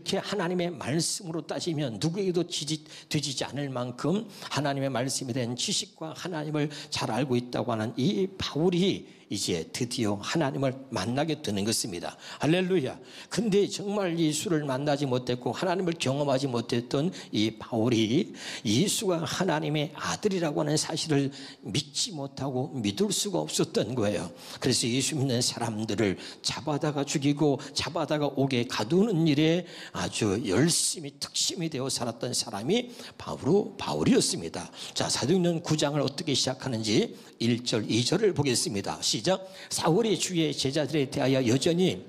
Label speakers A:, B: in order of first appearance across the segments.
A: 이렇게 하나님의 말씀으로 따지면 누구에게도 뒤지지 않을 만큼 하나님의 말씀에 대한 지식과 하나님을 잘 알고 있다고 하는 이 바울이 이제 드디어 하나님을 만나게 되는 것입니다. 할렐루야. 근데 정말 예수를 만나지 못했고 하나님을 경험하지 못했던 이 바울이 예수가 하나님의 아들이라고 하는 사실을 믿지 못하고 믿을 수가 없었던 거예요. 그래서 예수 믿는 사람들을 잡아다가 죽이고 잡아다가 옥에 가두는 일에 아주 열심히 특심이 되어 살았던 사람이 바로 바울이었습니다. 자, 사도행전 9장을 어떻게 시작하는지 1절 2절을 보겠습니다. 시작. 사울이 주의 제자들에 대하여 여전히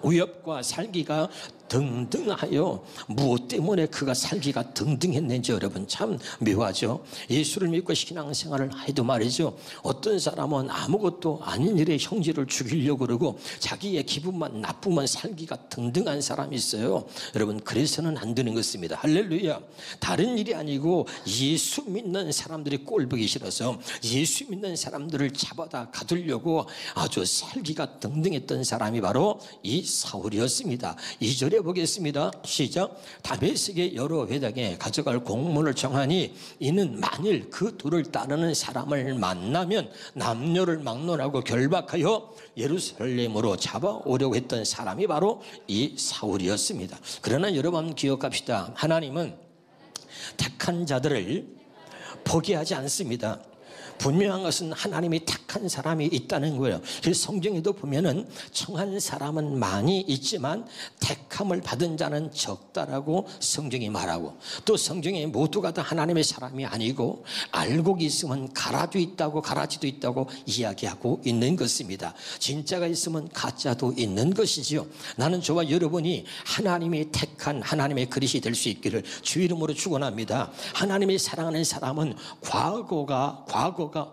A: 위협과 살기가 등등하여 무엇 때문에 그가 살기가 등등했는지 여러분 참 묘하죠. 예수를 믿고 신앙생활을 해도 말이죠, 어떤 사람은 아무것도 아닌 일에 형제를 죽이려고 그러고 자기의 기분만 나쁘면 살기가 등등한 사람이 있어요. 여러분 그래서는 안 되는 것입니다. 할렐루야. 다른 일이 아니고 예수 믿는 사람들이 꼴보기 싫어서 예수 믿는 사람들을 잡아다 가두려고 아주 살기가 등등했던 사람이 바로 이 사울이었습니다. 2절에 보겠습니다. 시작. 다메섹의 여러 회당에 가져갈 공문을 정하니 이는 만일 그 둘을 따르는 사람을 만나면 남녀를 막론하고 결박하여 예루살렘으로 잡아오려고 했던 사람이 바로 이 사울이었습니다. 그러나 여러분 기억합시다. 하나님은 택한 자들을 포기하지 않습니다. 분명한 것은 하나님이 택한 사람이 있다는 거예요. 그래서 성경에도 보면은 청한 사람은 많이 있지만 택함을 받은 자는 적다라고 성경이 말하고, 또 성경에 모두가 다 하나님의 사람이 아니고 알고 있으면 가라도 있다고 가라지도 있다고 이야기하고 있는 것입니다. 진짜가 있으면 가짜도 있는 것이지요. 나는 저와 여러분이 하나님이 택한 하나님의 그릇이 될 수 있기를 주 이름으로 축원합니다. 하나님이 사랑하는 사람은 과거가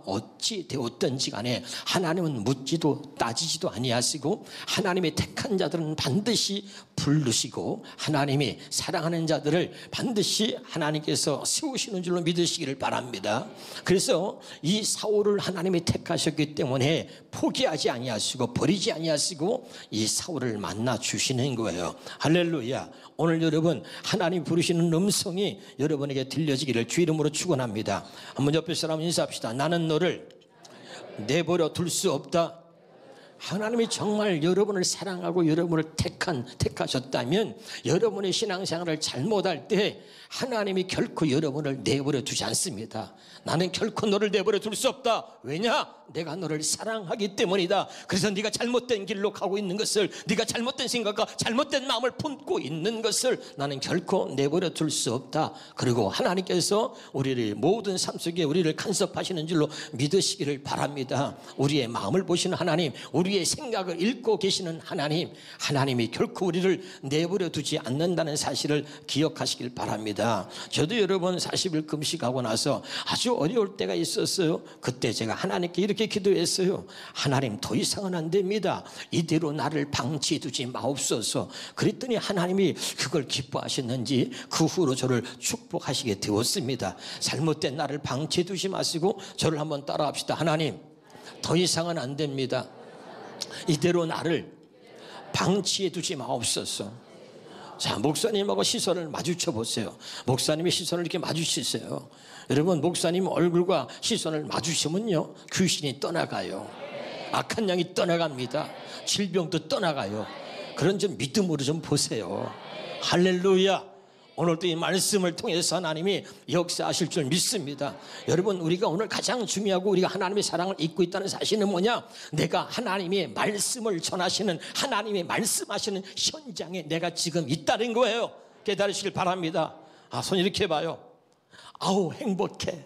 A: 어찌 되었든지 간에 하나님은 묻지도 따지지도 아니하시고 하나님의 택한 자들은 반드시 부르시고 하나님이 사랑하는 자들을 반드시 하나님께서 세우시는 줄로 믿으시기를 바랍니다. 그래서 이 사울을 하나님이 택하셨기 때문에 포기하지 아니하시고 버리지 아니하시고 이 사울을 만나 주시는 거예요. 할렐루야. 오늘 여러분 하나님 부르시는 음성이 여러분에게 들려지기를 주 이름으로 축원합니다. 한번 옆에 사람 인사합시다. 나는 너를 내버려 둘 수 없다. 하나님이 정말 여러분을 사랑하고 여러분을 택하셨다면 여러분의 신앙생활을 잘못할 때 하나님이 결코 여러분을 내버려 두지 않습니다. 나는 결코 너를 내버려 둘 수 없다. 왜냐? 내가 너를 사랑하기 때문이다. 그래서 네가 잘못된 길로 가고 있는 것을, 네가 잘못된 생각과 잘못된 마음을 품고 있는 것을 나는 결코 내버려 둘 수 없다. 그리고 하나님께서 우리를 모든 삶 속에 우리를 간섭하시는 줄로 믿으시기를 바랍니다. 우리의 마음을 보시는 하나님, 우리의 생각을 읽고 계시는 하나님, 하나님이 결코 우리를 내버려 두지 않는다는 사실을 기억하시길 바랍니다. 저도 여러분 40일 금식하고 나서 아주 어려울 때가 있었어요. 그때 제가 하나님께 이렇게 기도했어요. 하나님 더 이상은 안 됩니다. 이대로 나를 방치해 두지 마옵소서. 그랬더니 하나님이 그걸 기뻐하셨는지 그 후로 저를 축복하시게 되었습니다. 잘못된 나를 방치해 두지 마시고 저를 한번 따라합시다. 하나님 더 이상은 안 됩니다. 이대로 나를 방치해 두지 마옵소서. 자, 목사님하고 시선을 마주쳐 보세요. 목사님의 시선을 이렇게 마주치세요. 여러분 목사님 얼굴과 시선을 마주치면요 귀신이 떠나가요. 악한 영이 떠나갑니다. 질병도 떠나가요. 그런 좀 믿음으로 좀 보세요. 할렐루야. 오늘도 이 말씀을 통해서 하나님이 역사하실 줄 믿습니다. 여러분 우리가 오늘 가장 중요하고 우리가 하나님의 사랑을 잊고 있다는 사실은 뭐냐? 내가 하나님의 말씀을 전하시는, 하나님의 말씀하시는 현장에 내가 지금 있다는 거예요. 깨달으시길 바랍니다. 손 이렇게 해봐요. 아우 행복해.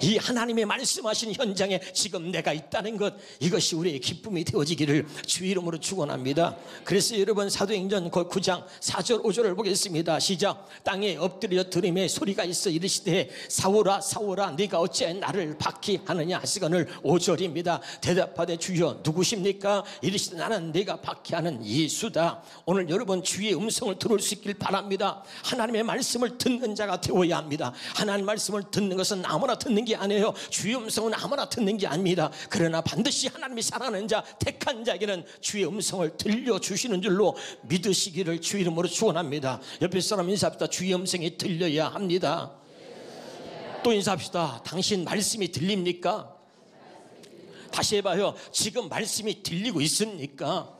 A: 이 하나님의 말씀하신 현장에 지금 내가 있다는 것, 이것이 우리의 기쁨이 되어지기를 주 이름으로 축원합니다. 그래서 여러분 사도행전 9장 4절 5절을 보겠습니다. 시작. 땅에 엎드려 들음에 소리가 있어 이르시되 사울아 사울아 네가 어찌 나를 박해하느냐 하시거늘 5절입니다. 대답하되 주여 누구십니까? 이르시되 나는 네가 박해하는 예수다. 오늘 여러분 주의 음성을 들을 수 있길 바랍니다. 하나님의 말씀을 듣는 자가 되어야 합니다. 하나님의 말씀을 듣는 것은 아무나 듣는 듣는 게 아니에요. 주의 음성은 아무나 듣는 게 아닙니다. 그러나 반드시 하나님이 사랑하는 자, 택한 자에게는 주의 음성을 들려주시는 줄로 믿으시기를 주 이름으로 축원합니다. 옆에 사람 인사합시다. 주의 음성이 들려야 합니다. 또 인사합시다. 당신 말씀이 들립니까? 다시 해봐요. 지금 말씀이 들리고 있습니까?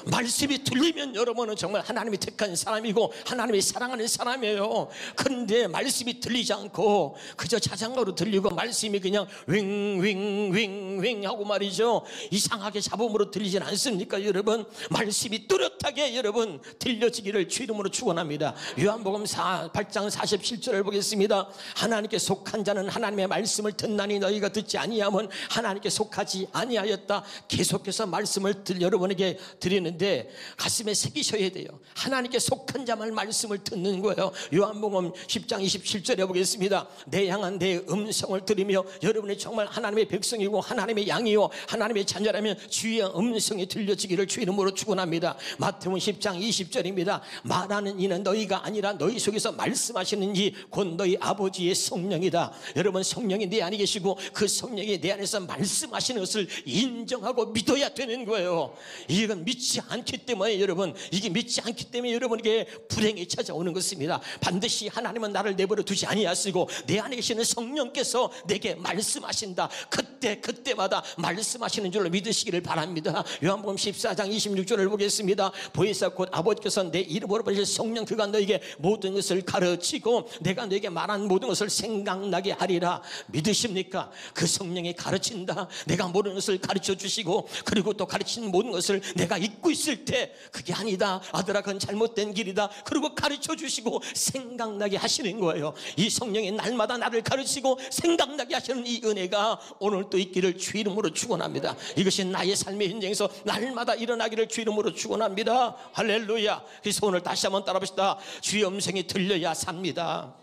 A: 말씀이 들리면 여러분은 정말 하나님이 택한 사람이고 하나님이 사랑하는 사람이에요. 그런데 말씀이 들리지 않고 그저 자장가로 들리고 말씀이 그냥 윙윙윙윙 하고 말이죠, 이상하게 잡음으로 들리진 않습니까? 여러분, 말씀이 뚜렷하게 여러분 들려지기를 주 이름으로 축원합니다. 요한복음 8장 47절을 보겠습니다. 하나님께 속한 자는 하나님의 말씀을 듣나니 너희가 듣지 아니하면 하나님께 속하지 아니하였다. 계속해서 말씀을 여러분에게 드리는 데 가슴에 새기셔야 돼요. 하나님께 속한 자만 말씀을 듣는 거예요. 요한복음 10장 27절에 보겠습니다. 내 향한 내 음성을 들으며 여러분이 정말 하나님의 백성이고 하나님의 양이요 하나님의 자녀라면 주의 음성이 들려지기를 주 이름으로 축원합니다. 마태복음 10장 20절입니다. 말하는 이는 너희가 아니라 너희 속에서 말씀하시는 이 곧 너희 아버지의 성령이다. 여러분, 성령이 내 안에 계시고 그 성령이 내 안에서 말씀하시는 것을 인정하고 믿어야 되는 거예요. 이건 믿지 않기 때문에 여러분, 이게 믿지 않기 때문에 여러분에게 불행이 찾아오는 것입니다. 반드시 하나님은 나를 내버려 두지 아니하시고 내 안에 계시는 성령께서 내게 말씀하신다. 그때마다 말씀하시는 줄로 믿으시기를 바랍니다. 요한복음 14장 26절을 보겠습니다. 보혜사 곧 아버지께서 내 이름으로 보내실 성령 그가 너에게 모든 것을 가르치고 내가 너에게 말한 모든 것을 생각나게 하리라. 믿으십니까? 그 성령이 가르친다. 내가 모든 것을 가르쳐 주시고 그리고 또 가르친 모든 것을 내가 잊고 있을 때 그게 아니다, 아들아 그건 잘못된 길이다, 그리고 가르쳐 주시고 생각나게 하시는 거예요. 이 성령이 날마다 나를 가르치고 생각나게 하시는 이 은혜가 오늘도 있기를 주 이름으로 축원합니다. 이것이 나의 삶의 현장에서 날마다 일어나기를 주 이름으로 축원합니다. 할렐루야. 그래서 오늘 다시 한번 따라봅시다. 주의 음성이 들려야 삽니다.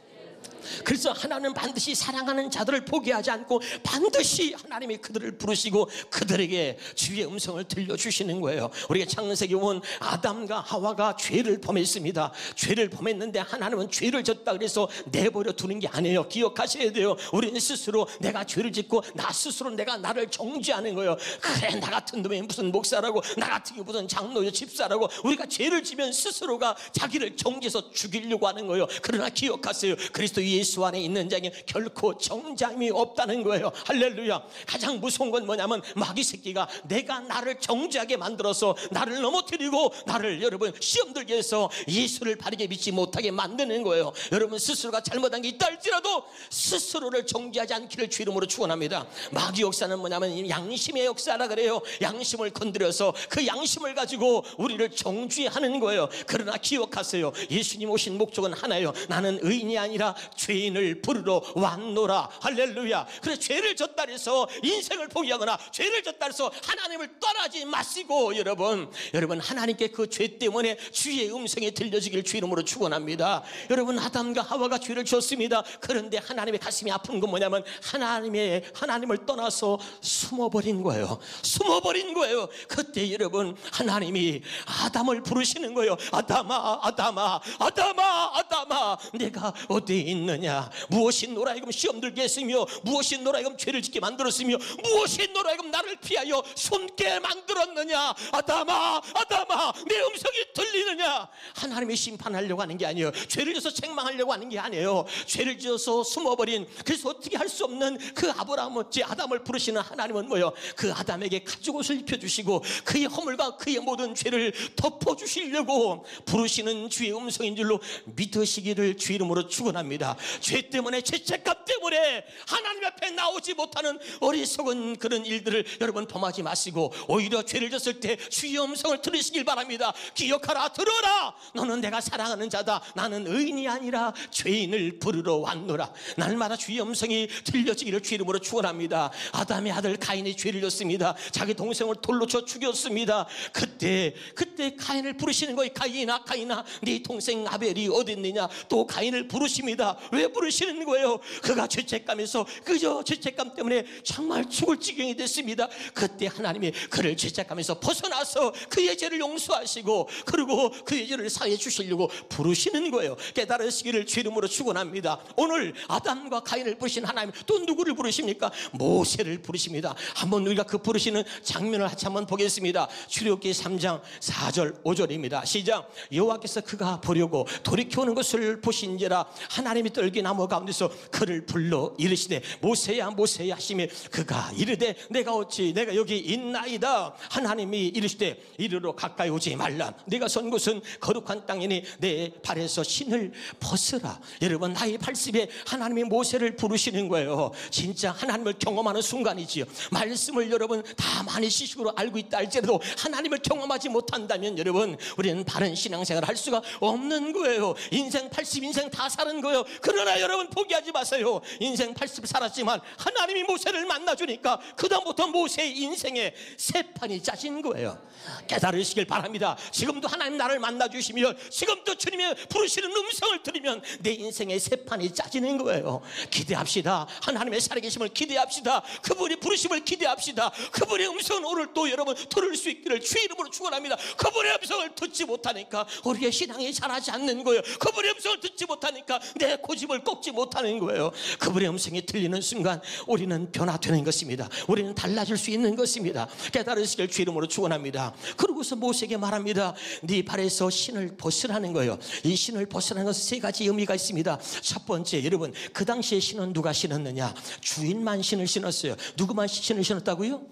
A: 그래서 하나님은 반드시 사랑하는 자들을 포기하지 않고 반드시 하나님이 그들을 부르시고 그들에게 주의 음성을 들려주시는 거예요. 우리가 창세기 보면 아담과 하와가 죄를 범했습니다. 죄를 범했는데 하나님은 죄를 졌다 그래서 내버려 두는 게 아니에요. 기억하셔야 돼요. 우리는 스스로 내가 죄를 짓고 나 스스로 내가 나를 정죄하는 거예요. 그래, 나 같은 놈이 무슨 목사라고, 나 같은 게 무슨 장로요 집사라고. 우리가 죄를 지면 스스로가 자기를 정죄해서 죽이려고 하는 거예요. 그러나 기억하세요. 그리스도 예수 안에 있는 자에게 결코 정죄함이 없다는 거예요. 할렐루야. 가장 무서운 건 뭐냐면 마귀 새끼가 내가 나를 정죄하게 만들어서 나를 넘어뜨리고 나를 여러분 시험 들게 해서 예수를 바르게 믿지 못하게 만드는 거예요. 여러분 스스로가 잘못한 게 있다 할지라도 스스로를 정죄하지 않기를 주 이름으로 축원합니다. 마귀 역사는 뭐냐면 양심의 역사라 그래요. 양심을 건드려서 그 양심을 가지고 우리를 정죄하는 거예요. 그러나 기억하세요. 예수님 오신 목적은 하나예요. 나는 의인이 아니라 죄인을 부르러 왔노라. 할렐루야. 그래서 죄를 졌다 해서 인생을 포기하거나 죄를 졌다 해서 하나님을 떠나지 마시고 여러분 하나님께 그 죄 때문에 주의 음성이 들려지길 주 이름으로 축원합니다. 여러분 아담과 하와가 죄를 졌습니다. 그런데 하나님의 가슴이 아픈 건 뭐냐면 하나님을 떠나서 숨어버린 거예요. 숨어버린 거예요. 그때 여러분 하나님이 아담을 부르시는 거예요. 아담아 아담아 아담아 아담아 내가 어디에 있느냐. 무엇이 너로 하여금 시험 들게 했으며 무엇이 너로 하여금 죄를 짓게 만들었으며 무엇이 너로 하여금 나를 피하여 숨게 만들었느냐. 아담아 아담아 내 음성이 들리느냐. 하나님이 심판하려고 하는 게 아니에요. 죄를 져서 책망하려고 하는 게 아니에요. 죄를 지어서 숨어버린, 그래서 어떻게 할 수 없는 그 아담을 부르시는 하나님은 뭐예요? 그 아담에게 가죽옷을 입혀주시고 그의 허물과 그의 모든 죄를 덮어주시려고 부르시는 주의 음성인 줄로 믿으시기를 주 이름으로 축원합니다. 죄 때문에 죄책감 때문에 하나님 앞에 나오지 못하는 어리석은 그런 일들을 여러분 범하지 마시고 오히려 죄를 졌을 때 주의 음성을 들으시길 바랍니다. 기억하라, 들어라. 너는 내가 사랑하는 자다. 나는 의인이 아니라 죄인을 부르러 왔노라. 날마다 주의 음성이 들려지기를 주 이름으로 축원합니다. 아담의 아들 가인이 죄를 졌습니다. 자기 동생을 돌로 쳐 죽였습니다. 그때 가인을 부르시는 거예요. 가인아 네 동생 아벨이 어디 있느냐. 또 가인을 부르십니다. 왜 부르시는 거예요? 그가 죄책감에서 그저 죄책감 때문에 정말 죽을 지경이 됐습니다. 그때 하나님이 그를 죄책감에서 벗어나서 그의 죄를 용서하시고 그리고 그의 죄를 사해 주시려고 부르시는 거예요. 깨달으시기를 주 이름으로 축원합니다. 오늘 아담과 가인을 부르신 하나님 또 누구를 부르십니까? 모세를 부르십니다. 한번 우리가 그 부르시는 장면을 같이 한번 보겠습니다. 출애굽기 3장 4절 5절입니다. 시작. 여호와께서 그가 보려고 돌이켜오는 것을 보신지라 하나님이 떨기나무 가운데서 그를 불러 이르시되 모세야 모세야 하시며 그가 이르되 내가 어찌 내가 여기 있나이다. 하나님이 이르시되 이리로 가까이 오지 말라. 네가 선 곳은 거룩한 땅이니 내 발에서 신을 벗으라. 여러분 나이 80에 하나님이 모세를 부르시는 거예요. 진짜 하나님을 경험하는 순간이지요. 말씀을 여러분 다 많이 지식으로 알고 있다 할지라도 하나님을 경험하지 못한다면 여러분 우리는 바른 신앙생활을 할 수가 없는 거예요. 인생 80 인생 다 사는 거예요. 그러나 여러분 포기하지 마세요. 인생 80 살았지만 하나님이 모세를 만나주니까 그다음부터 모세의 인생에 새 판이 짜진 거예요. 깨달으시길 바랍니다. 지금도 하나님 나를 만나주시면 지금도 주님의 부르시는 음성을 들으면 내 인생에 새 판이 짜지는 거예요. 기대합시다. 하나님의 살아계심을 기대합시다. 그분이 부르심을 기대합시다. 그분의 음성은 오늘 또 여러분 들을 수 있기를 주 이름으로 축원합니다. 그분의 음성을 듣지 못하니까 우리의 신앙이 자라지 않는 거예요. 그분의 음성을 듣지 못하니까 내 고집을 꺾지 못하는 거예요. 그분의 음성이 들리는 순간 우리는 변화되는 것입니다. 우리는 달라질 수 있는 것입니다. 깨달으시길 주 이름으로 축원합니다. 그러고서 모세에게 말합니다. 네 발에서 신을 벗으라는 거예요. 이 신을 벗으라는 것은 세 가지 의미가 있습니다. 첫 번째, 여러분 그 당시에 신은 누가 신었느냐? 주인만 신을 신었어요. 누구만 신을 신었다고요?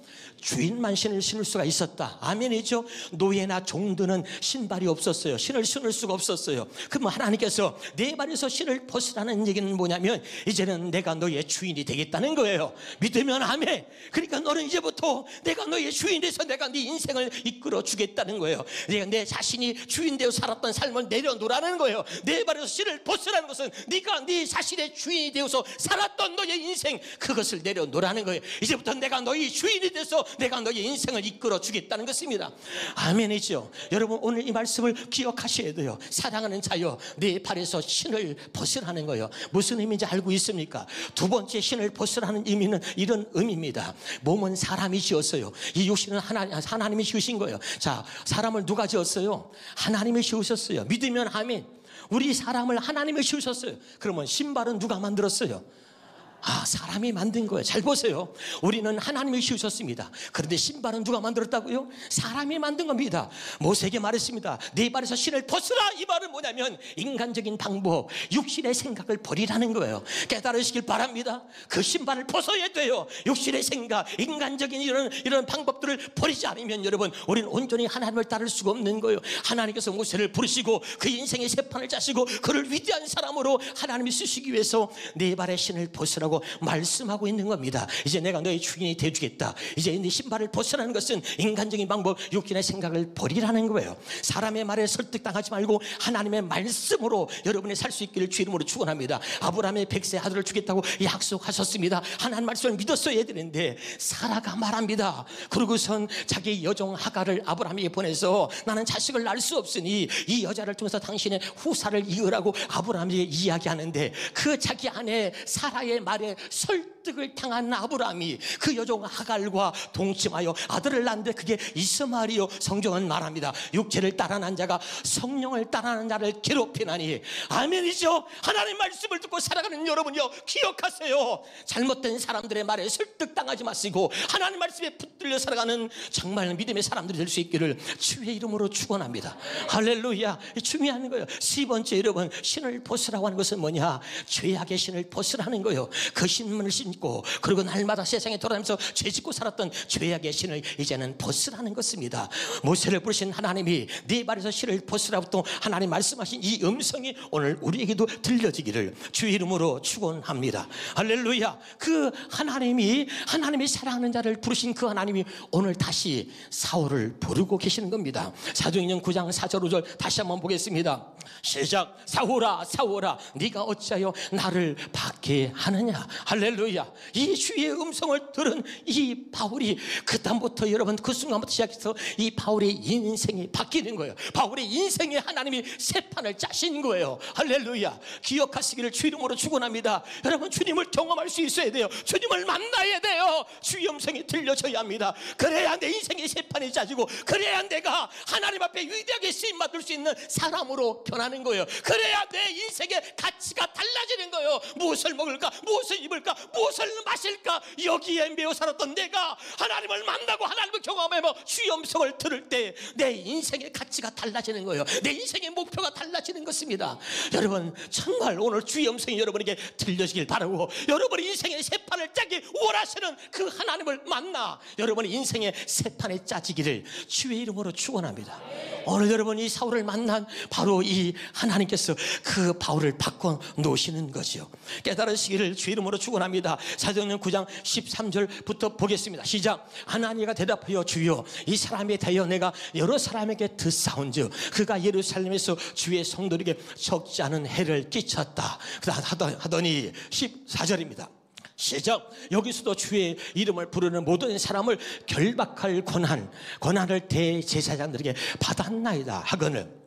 A: 주인만 신을 신을 수가 있었다. 아멘이죠. 노예나 종들은 신발이 없었어요. 신을 신을 수가 없었어요. 그럼 하나님께서 내 발에서 신을 벗으라는 얘기는 뭐냐면 이제는 내가 너의 주인이 되겠다는 거예요. 믿으면 아멘. 그러니까 너는 이제부터 내가 너의 주인이 돼서 내가 네 인생을 이끌어 주겠다는 거예요. 내가 내 자신이 주인 되어 살았던 삶을 내려놓으라는 거예요. 내 발에서 신을 벗으라는 것은 네가 네 자신의 주인이 되어서 살았던 너의 인생 그것을 내려놓으라는 거예요. 이제부터 내가 너의 주인이 돼서 내가 너의 인생을 이끌어 주겠다는 것입니다. 아멘이죠. 여러분 오늘 이 말씀을 기억하셔야 돼요. 사랑하는 자여 내 발에서 신을 벗으라는 거예요. 무슨 의미인지 알고 있습니까? 두 번째 신을 벗으라는 의미는 이런 의미입니다. 몸은 사람이 지었어요. 이 육신은 하나님이 지으신 거예요. 자, 사람을 누가 지었어요? 하나님이 지으셨어요. 믿으면 아멘. 우리 사람을 하나님이 지으셨어요. 그러면 신발은 누가 만들었어요? 사람이 만든 거예요. 잘 보세요. 우리는 하나님이 지으셨습니다. 그런데 신발은 누가 만들었다고요? 사람이 만든 겁니다. 모세에게 말했습니다. 네 발에서 신을 벗으라. 이 말은 뭐냐면 인간적인 방법, 육신의 생각을 버리라는 거예요. 깨달으시길 바랍니다. 그 신발을 벗어야 돼요. 육신의 생각, 인간적인 이런 방법들을 버리지 않으면 여러분 우리는 온전히 하나님을 따를 수가 없는 거예요. 하나님께서 모세를 부르시고 그 인생의 세판을 짜시고 그를 위대한 사람으로 하나님이 쓰시기 위해서 네 발의 신을 벗으라고 말씀하고 있는 겁니다. 이제 내가 너의 주인이 되어주겠다. 이제 네 신발을 벗으라는 것은 인간적인 방법, 육신의 생각을 버리라는 거예요. 사람의 말에 설득당하지 말고 하나님의 말씀으로 여러분이 살 수 있기를 주 이름으로 축원합니다. 아브라함의 100세 아들을 주겠다고 약속하셨습니다. 하나님 말씀을 믿었어야 되는데 사라가 말합니다. 그러고선 자기 여종 하갈을 아브라함에게 보내서 나는 자식을 낳을 수 없으니 이 여자를 통해서 당신의 후사를 이으라고 아브라함에게 이야기하는데 그 자기 아내 사라의 말에 설득을 당한 아브라함이 그 여종 하갈과 동침하여 아들을 낳는데 그게 이스마엘이요. 성경은 말합니다. 육체를 따라 난 자가 성령을 따라 난 자를 괴롭히나니. 아멘이죠. 하나님 말씀을 듣고 살아가는 여러분이요, 기억하세요. 잘못된 사람들의 말에 설득당하지 마시고 하나님 말씀에 붙들려 살아가는 정말 믿음의 사람들이 될 수 있기를 주의 이름으로 축원합니다. 할렐루야. 중요한 거예요. 세 번째, 여러분 신을 벗으라고 하는 것은 뭐냐? 죄악의 신을 벗으라는 거예요. 그 신문을 신고 그리고 날마다 세상에 돌아다니면서 죄짓고 살았던 죄악의 신을 이제는 벗으라는 것입니다. 모세를 부르신 하나님이 네 발에서 신을 벗으라고 또 하나님 말씀하신 이 음성이 오늘 우리에게도 들려지기를 주의 이름으로 축원합니다. 할렐루야. 그 하나님이 사랑하는 자를 부르신 그 하나님이 오늘 다시 사울을 부르고 계시는 겁니다. 사도행전 9장 4절 5절 다시 한번 보겠습니다. 시작. 사울아 사울아 네가 어찌하여 나를 박해하느냐. 할렐루야. 할렐루야. 이 주의 음성을 들은 이 바울이 그다음부터 여러분 그 순간부터 시작해서 이 바울의 인생이 바뀌는 거예요. 바울의 인생에 하나님이 새 판을 짜신 거예요. 할렐루야. 기억하시기를 주 이름으로 축원합니다. 여러분 주님을 경험할 수 있어야 돼요. 주님을 만나야 돼요. 주의 음성이 들려져야 합니다. 그래야 내 인생의 새 판이 짜지고, 그래야 내가 하나님 앞에 위대하게 쓰임 받을 수 있는 사람으로 변하는 거예요. 그래야 내 인생의 가치가 달라지는 거예요. 무엇을 먹을까, 무엇을 입을까, 무엇을 마실까, 여기에 매여 살았던 내가 하나님을 만나고 하나님을 경험하며 주의 음성을 들을 때 내 인생의 가치가 달라지는 거예요. 내 인생의 목표가 달라지는 것입니다. 여러분 정말 오늘 주의 음성이 여러분에게 들려지길 바라고, 여러분의 인생의 새 판을 짜기 원하시는 그 하나님을 만나 여러분의 인생의 새 판에 짜지기를 주의 이름으로 축원합니다. 오늘 여러분이 사울을 만난 바로 이 하나님께서 그 바울을 바꿔 놓으시는 거죠. 깨달으시기를 주의 이름으로 축원합니다. 사도행전 9장 13절부터 보겠습니다. 시작. 하나니가 대답하여 주여 이 사람에 대하여 내가 여러 사람에게 듣사온즉 그가 예루살렘에서 주의 성도에게 적지 않은 해를 끼쳤다 하더니 14절입니다. 시작. 여기서도 주의 이름을 부르는 모든 사람을 결박할 권한을 대제사장들에게 받았나이다 하거늘,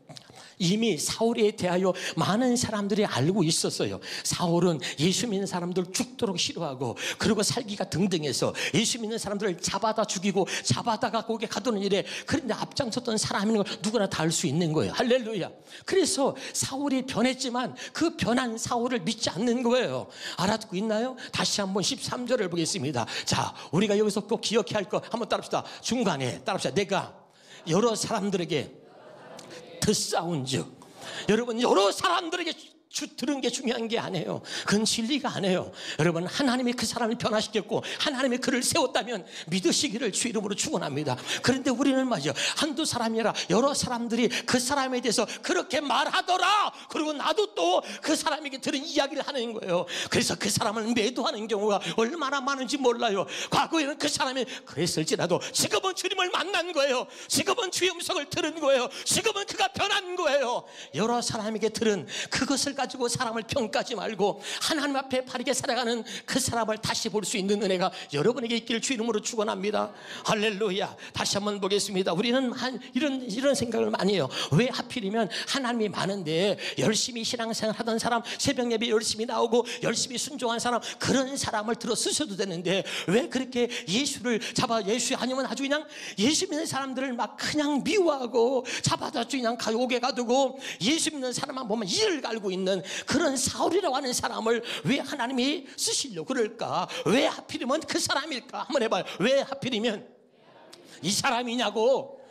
A: 이미 사울에 대하여 많은 사람들이 알고 있었어요. 사울은 예수 믿는 사람들 죽도록 싫어하고, 그리고 살기가 등등해서 예수 믿는 사람들을 잡아다 죽이고 잡아다가 거기에 가두는 일에 그런데 앞장섰던 사람인 걸 누구나 다 알 수 있는 거예요. 할렐루야. 그래서 사울이 변했지만 그 변한 사울을 믿지 않는 거예요. 알아듣고 있나요? 다시 한번 13절을 보겠습니다. 자, 우리가 여기서 꼭 기억해야 할 거 한번 따라합시다. 중간에 따라합시다. 내가 여러 사람들에게 듣사온즉, 여러분 여러 사람들에게 들은 게 중요한 게 아니에요. 그건 진리가 아니에요. 여러분 하나님이 그 사람을 변화시켰고 하나님이 그를 세웠다면 믿으시기를 주 이름으로 축원합니다. 그런데 우리는 말이죠, 한두 사람이 아니라 여러 사람들이 그 사람에 대해서 그렇게 말하더라. 그리고 나도 또 그 사람에게 들은 이야기를 하는 거예요. 그래서 그 사람을 매도하는 경우가 얼마나 많은지 몰라요. 과거에는 그 사람이 그랬을지라도 지금은 주님을 만난 거예요. 지금은 주의 음성을 들은 거예요. 지금은 그가 변한 거예요. 여러 사람에게 들은 그것을 가지고 사람을 평가하지 말고 하나님 앞에 바르게 살아가는 그 사람을 다시 볼 수 있는 은혜가 여러분에게 있기를 주 이름으로 축원합니다. 할렐루야. 다시 한번 보겠습니다. 우리는 이런 생각을 많이 해요. 왜 하필이면 하나님이 많은데 열심히 신앙생활 하던 사람, 새벽 예배 열심히 나오고 열심히 순종한 사람, 그런 사람을 들어 쓰셔도 되는데 왜 그렇게 예수를 잡아, 예수 아니면 아주 그냥 예수 믿는 사람들을 막 그냥 미워하고 잡아다 그냥 오게 가두고 예수 믿는 사람만 보면 이를 갈고 있는 그런 사울이라고 하는 사람을 왜 하나님이 쓰시려고 그럴까? 왜 하필이면 그 사람일까? 한번 해봐요. 왜 하필이면 이 사람이냐고.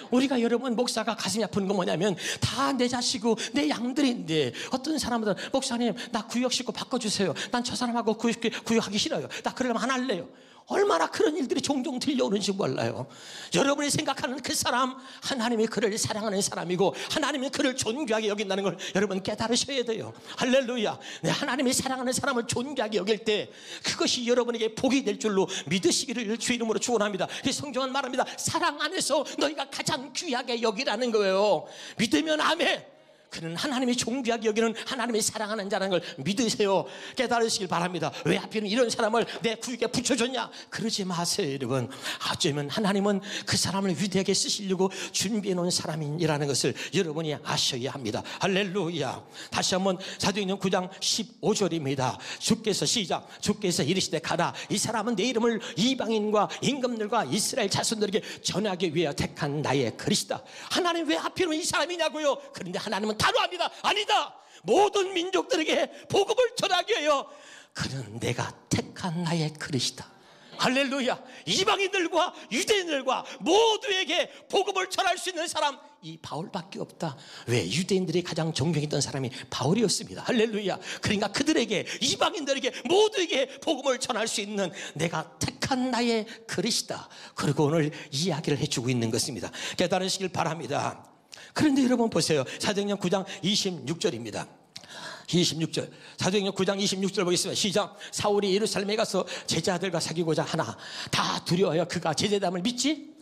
A: 우리가 여러분 목사가 가슴이 아픈 건 뭐냐면 다 내 자식이고 내 양들인데 어떤 사람들은 목사님 나 구역식구 바꿔주세요. 난 저 사람하고 구역하기 싫어요. 나 그러려면 안 할래요. 얼마나 그런 일들이 종종 들려오는지 몰라요. 여러분이 생각하는 그 사람, 하나님이 그를 사랑하는 사람이고 하나님이 그를 존귀하게 여긴다는 걸 여러분 깨달으셔야 돼요. 할렐루야. 하나님이 사랑하는 사람을 존귀하게 여길 때 그것이 여러분에게 복이 될 줄로 믿으시기를 주 이름으로 축원합니다. 성경은 말합니다. 사랑 안에서 너희가 가장 귀하게 여기라는 거예요. 믿으면 아멘. 그는 하나님이 존귀하게 여기는 하나님이 사랑하는 자라는 걸 믿으세요. 깨달으시길 바랍니다. 왜 하필 이런 사람을 내 구역에 붙여줬냐? 그러지 마세요 여러분. 어쩌면 하나님은 그 사람을 위대하게 쓰시려고 준비해 놓은 사람이라는 것을 여러분이 아셔야 합니다. 할렐루야. 다시 한번 사도행전 9장 15절입니다 주께서 시작. 주께서 이르시되 가라. 이 사람은 내 이름을 이방인과 임금들과 이스라엘 자손들에게 전하기 위하여 택한 나의 그리스도다. 하나님 왜 하필이면 이 사람이냐고요? 그런데 하나님은 단호합니다. 아니다. 모든 민족들에게 복음을 전하기 위하여 그는 내가 택한 나의 그릇이다. 할렐루야. 이방인들과 유대인들과 모두에게 복음을 전할 수 있는 사람, 이 바울밖에 없다. 왜? 유대인들이 가장 존경했던 사람이 바울이었습니다. 할렐루야. 그러니까 그들에게, 이방인들에게 모두에게 복음을 전할 수 있는 내가 택한 나의 그릇이다. 그리고 오늘 이야기를 해주고 있는 것입니다. 깨달으시길 바랍니다. 그런데 여러분 보세요. 사도행전 9장 26절입니다 26절. 사도행전 9장 26절 보겠습니다. 시작. 사울이 예루살렘에 가서 제자들과 사귀고자 하나 다 두려워하여 그가 제자됨을 믿지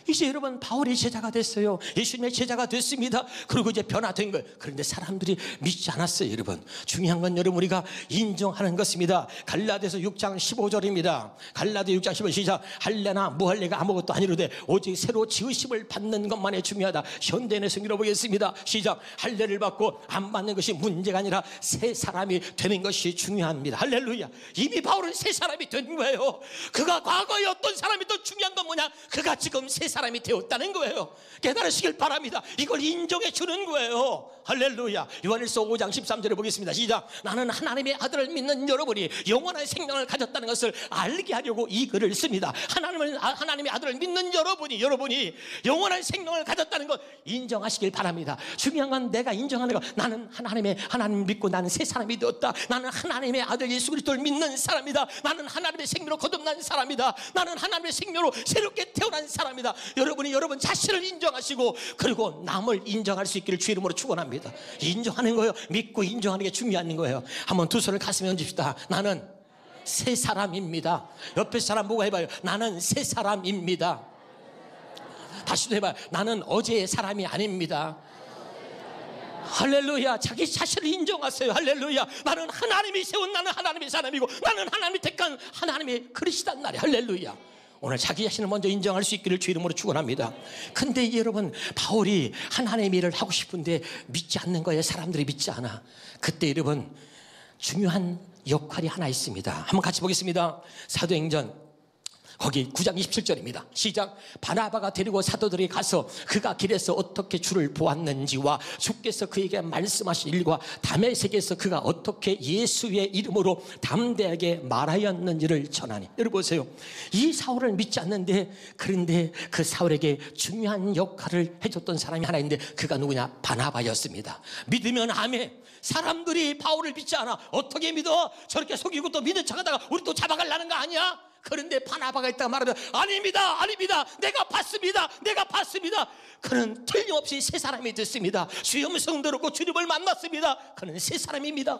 A: 이제 여러분 바울이 제자가 됐어요. 예수님의 제자가 됐습니다. 그리고 이제 변화된 거예요. 그런데 사람들이 믿지 않았어요. 여러분 중요한 건 여러분 우리가 인정하는 것입니다. 갈라디아서 6장 15절입니다. 갈라디아 6장 15절 시작. 할례나 무할례가 아무것도 아니로되 오직 새로 지으심을 받는 것만이 중요하다. 현대인의 성경으로 보겠습니다. 시작. 할례를 받고 안 받는 것이 문제가 아니라 새 사람이 되는 것이 중요합니다. 할렐루야. 이미 바울은 새 사람이 된 거예요. 그가 과거에 어떤 사람이 더 중요한 건 뭐냐? 그가 지금 새 사람이 되었다는 거예요. 깨달으시길 바랍니다. 이걸 인정해 주는 거예요. 할렐루야. 요한일서 5장 13절에 보겠습니다. 시작. 나는 하나님의 아들을 믿는 여러분이 영원한 생명을 가졌다는 것을 알게 하려고 이 글을 씁니다. 하나님의 아들을 믿는 여러분이 영원한 생명을 가졌다는 것 인정하시길 바랍니다. 중요한 건 내가 인정하는 거. 나는 하나님 믿고 나는 새 사람이 되었다. 나는 하나님의 아들 예수 그리스도를 믿는 사람이다. 나는 하나님의 생명으로 거듭난 사람이다. 나는 하나님의 생명으로 새롭게 태어난 사람이다. 여러분이 여러분 자신을 인정하시고 그리고 남을 인정할 수 있기를 주 이름으로 축원합니다. 인정하는 거예요. 믿고 인정하는 게 중요한 거예요. 한번 두 손을 가슴에 얹읍시다. 나는 새 사람입니다. 옆에 사람 보고 해봐요. 나는 새 사람입니다. 다시도 해봐요. 나는 어제의 사람이 아닙니다. 할렐루야. 자기 자신을 인정하세요. 할렐루야. 나는 하나님이 세운 나는 하나님의 사람이고 나는 하나님이 택한 하나님의 그릇이단 말이야. 할렐루야. 오늘 자기 자신을 먼저 인정할 수 있기를 주 이름으로 축원합니다. 근데 여러분 바울이 하나님의 일을 하고 싶은데 믿지 않는 거예요. 사람들이 믿지 않아. 그때 여러분 중요한 역할이 하나 있습니다. 한번 같이 보겠습니다. 사도행전 거기 9장 27절입니다. 시작. 바나바가 데리고 사도들이 가서 그가 길에서 어떻게 주를 보았는지와 주께서 그에게 말씀하신 일과 다메섹에서 그가 어떻게 예수의 이름으로 담대하게 말하였는지를 전하니. 여러분 보세요. 이 사울을 믿지 않는데 그런데 그 사울에게 중요한 역할을 해줬던 사람이 하나 있는데 그가 누구냐? 바나바였습니다. 믿으면 아멘. 사람들이 바울을 믿지 않아. 어떻게 믿어? 저렇게 속이고 또 믿는 척하다가 우리 또 잡아가려는 거 아니야? 그런데 바나바가 있다가 말하면 아닙니다. 내가 봤습니다. 그는 틀림없이 새 사람이 됐습니다. 주의 음성 들었고 주님을 만났습니다. 그는 새 사람입니다.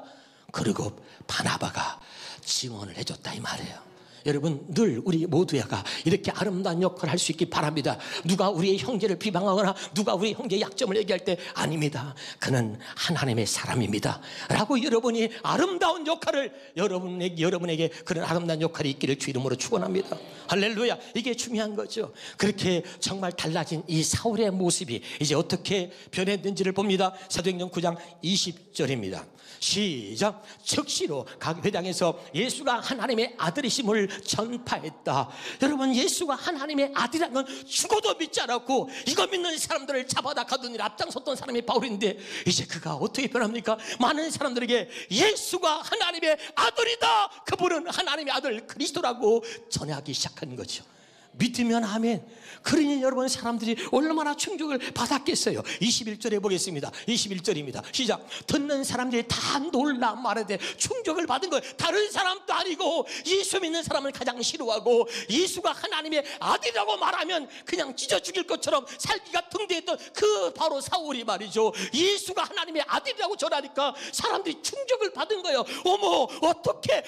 A: 그리고 바나바가 증언을 해줬다 이 말이에요. 여러분 늘 우리 모두가 이렇게 아름다운 역할을 할 수 있기 바랍니다. 누가 우리의 형제를 비방하거나 누가 우리 형제의 약점을 얘기할 때 아닙니다. 그는 하나님의 사람입니다 라고 여러분이 아름다운 역할을 여러분에게 그런 아름다운 역할이 있기를 주 이름으로 축원합니다. 할렐루야. 이게 중요한 거죠. 그렇게 정말 달라진 이 사울의 모습이 이제 어떻게 변했는지를 봅니다. 사도행전 9장 20절입니다. 시작. 즉시로 각 회당에서 예수가 하나님의 아들이심을 전파했다. 여러분 예수가 하나님의 아들이라는 건 죽어도 믿지 않았고 이거 믿는 사람들을 잡아다 가둔 일 앞장섰던 사람이 바울인데 이제 그가 어떻게 변합니까? 많은 사람들에게 예수가 하나님의 아들이다. 그분은 하나님의 아들 그리스도라고 전하기 시작한 거죠. 믿으면 아멘. 그러니 여러분 사람들이 얼마나 충격을 받았겠어요. 21절에 보겠습니다. 21절입니다. 시작. 듣는 사람들이 다 놀라 말하되 충격을 받은 거예요. 다른 사람도 아니고 예수 믿는 사람을 가장 싫어하고 예수가 하나님의 아들이라고 말하면 그냥 찢어 죽일 것처럼 살기가 등대했던 그 바로 사울이 말이죠. 예수가 하나님의 아들이라고 전하니까 사람들이 충격을 받은 거예요. 어머 어떻게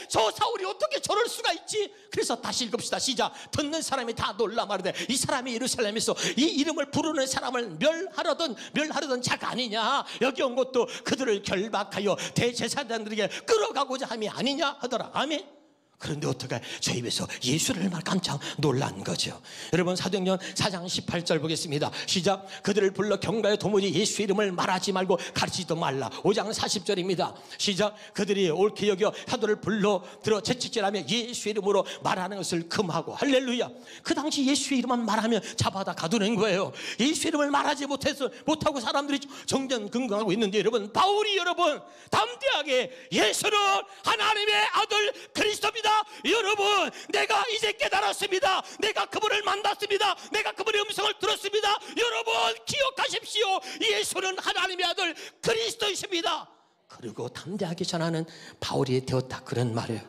A: 저 사울이 어떻게 저럴 수가 있지? 그래서 다시 읽읍시다. 시작. 듣는 사람이 다 놀라 말하되 이 사람이 예루살렘에서 이 이름을 부르는 사람을 멸하려던 자가 아니냐. 여기 온 것도 그들을 결박하여 대제사장들에게 끌어가고자 함이 아니냐 하더라. 아멘. 그런데 어떻게 저 입에서 예수를 말 깜짝 놀란 거죠. 여러분 사도행전 4장 18절 보겠습니다. 시작. 그들을 불러 경가에 도무지 예수 이름을 말하지 말고 가르치지도 말라. 5장 40절입니다. 시작. 그들이 옳게 여겨 사도를 불러 들어 채찍질하며 예수 이름으로 말하는 것을 금하고. 할렐루야. 그 당시 예수 이름만 말하면 잡아다 가두는 거예요. 예수 이름을 말하지 못하고 사람들이 정전긍긍하고 있는데 여러분 바울이 여러분 담대하게 예수는 하나님의 아들 그리스도입니다. 여러분 내가 이제 깨달았습니다. 내가 그분을 만났습니다. 내가 그분의 음성을 들었습니다. 여러분 기억하십시오. 예수는 하나님의 아들 그리스도이십니다. 그리고 담대하게 전하는 바울이 되었다 그런 말이에요.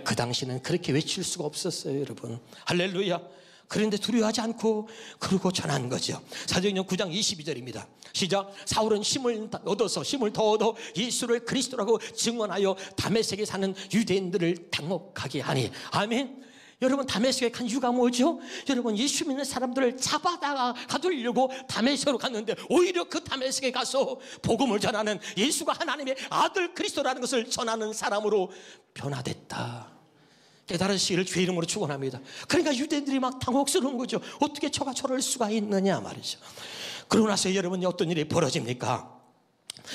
A: 그 당시는 그렇게 외칠 수가 없었어요. 여러분 할렐루야. 그런데 두려워하지 않고 그러고 전한 거죠. 사도행전 9장 22절입니다. 시작. 사울은 힘을 더 얻어 예수를 그리스도라고 증언하여 다메섹에 사는 유대인들을 당혹하게 하니. 아멘. 여러분 다메섹에 간 이유가 뭐죠? 여러분 예수 믿는 사람들을 잡아다가 가두려고 다메섹으로 갔는데 오히려 그 다메섹에 가서 복음을 전하는 예수가 하나님의 아들 그리스도라는 것을 전하는 사람으로 변화됐다. 깨달으시기를 주의 이름으로 축원합니다. 그러니까 유대인들이 막 당혹스러운 거죠. 어떻게 저가 저럴 수가 있느냐 말이죠. 그러고 나서 여러분 어떤 일이 벌어집니까?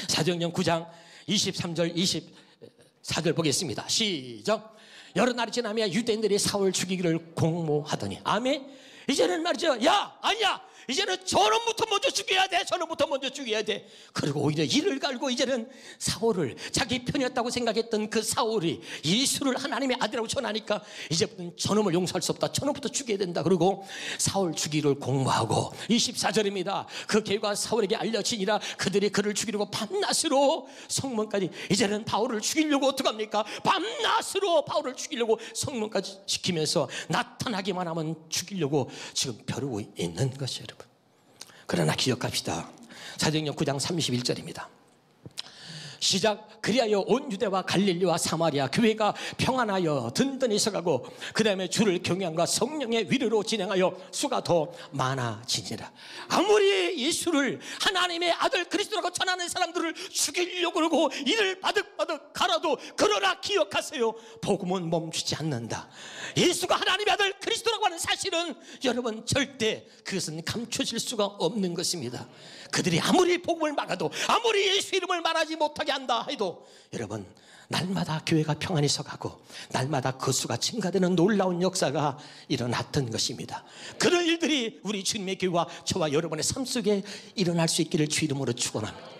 A: 사도행전 9장 23절 24절 보겠습니다. 시작. 여러 날이 지나면 유대인들이 사울 죽이기를 공모하더니 아멘. 이제는 말이죠. 야 아니야. 이제는 저놈부터 먼저 죽여야 돼. 저놈부터 먼저 죽여야 돼. 그리고 오히려 이를 갈고 이제는 사울을 자기 편이었다고 생각했던 그 사울이 예수를 하나님의 아들이라고 전하니까 이제부터는 저놈을 용서할 수 없다. 저놈부터 죽여야 된다. 그리고 사울 죽이기를 공모하고 24절입니다. 그 결과 사울에게 알려지니라 그들이 그를 죽이려고 밤낮으로 성문까지 이제는 바울을 죽이려고 어떡합니까? 밤낮으로 바울을 죽이려고 성문까지 지키면서 나타나기만 하면 죽이려고 지금 벼르고 있는 것이에요. 여러분. 그러나 기억합시다. 사도행전 9장 31절입니다. 시작. 그리하여 온 유대와 갈릴리와 사마리아 교회가 평안하여 든든히 서가고 그 다음에 주를 경외함과 성령의 위로로 진행하여 수가 더 많아지니라. 아무리 예수를 하나님의 아들 그리스도라고 전하는 사람들을 죽이려고 그러고 이를 바득바득 갈아도 그러나 기억하세요. 복음은 멈추지 않는다. 예수가 하나님의 아들 그리스도라고 하는 사실은 여러분 절대 그것은 감춰질 수가 없는 것입니다. 그들이 아무리 복음을 막아도 아무리 예수 이름을 말하지 못하게 한다 해도 여러분 날마다 교회가 평안히 서가고 날마다 그 수가 증가되는 놀라운 역사가 일어났던 것입니다. 그런 일들이 우리 주님의 교회와 저와 여러분의 삶 속에 일어날 수 있기를 주 이름으로 축원합니다.